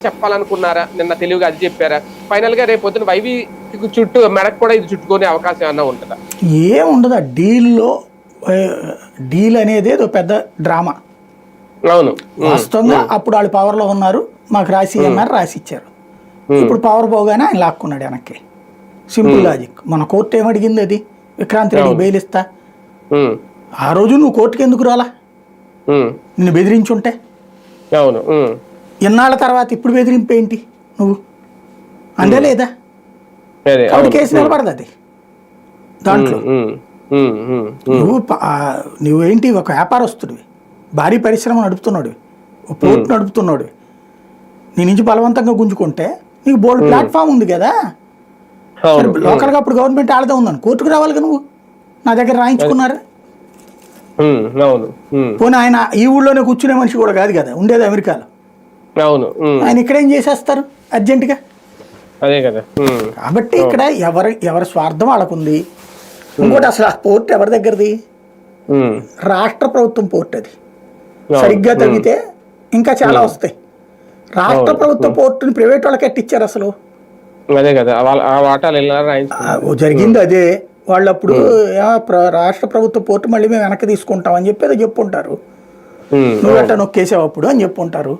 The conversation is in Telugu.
చెప్పాలనుకున్నారా? నిన్న తెలివిగా అది చెప్పారా? ఫైనల్ గా రేపు పొద్దున వైవి చుట్టూ మెడకు కూడా ఇది చుట్టుకునే అవకాశం ఏమన్నా ఉంటుందా? ఏముండదు. ఆ డీల్ అనేది ఏదో పెద్ద డ్రామా. అవును, వాస్తవంగా అప్పుడు వాళ్ళు పవర్లో ఉన్నారు, మాకు రాసి అన్నారు, రాసి ఇచ్చారు. ఇప్పుడు పవర్ పోగానే ఆయన లాక్కున్నాడు వెనక్కి. Simple logic. మన కోర్టు ఏమడిగింది? అది విక్రాంత్ రెడ్డికి బెయిల్ ఇస్తా. ఆ రోజు నువ్వు కోర్టుకి ఎందుకు రాలా? నిన్ను బెదిరించుంటే. అవును. ఇన్నాళ్ళ తర్వాత ఇప్పుడు బెదిరింపు ఏంటి నువ్వు? అందే లేదా? కాబట్టి కేసు నిలబడదు అది. దాంట్లో నువ్వేంటి ఒక వ్యాపారస్తుడివి, భారీ పరిశ్రమ నడుపుతున్నాడు, పోర్టు నడుపుతున్నాడు. నీ నుంచి బలవంతంగా గుంజుకుంటే నీకు బోల్డ్ ప్లాట్ఫామ్ ఉంది కదా. లోకల్గా అప్పుడు గవర్నమెంట్ ఆడదా ఉందని కోర్టుకు రావాలిగా. నువ్వు నా దగ్గర రాయించుకున్నారు. పోనీ ఆయన ఈ ఊళ్ళోనే కూర్చునే మనిషి కూడా కాదు కదా, ఉండేది అమెరికాలో. అవును. ఆయన ఇక్కడేం చేసేస్తారు అర్జెంటుగా? అదే కదా. కాబట్టి ఇక్కడ ఎవరి స్వార్థం వాళ్ళకుంది. ఇంకోటి అసలు ఆ పోర్ట్ ఎవరి దగ్గరది? రాష్ట్ర ప్రభుత్వం పోర్ట్. అది సరిగ్గా తగ్గితే ఇంకా చాలా వస్తాయి. రాష్ట్ర ప్రభుత్వ పోర్టుని ప్రైవేట్ వాళ్ళకి ఎట్టిచ్చారు అసలు? అదే కదా, జరిగింది అదే. వాళ్ళు అప్పుడు రాష్ట్ర ప్రభుత్వ పోర్టు మళ్ళీ మేము వెనక్కి తీసుకుంటాం అని చెప్పి చెప్పుంటారు. నువ్వు ఎట్లా నొక్కేసావు అప్పుడు అని చెప్పుంటారు.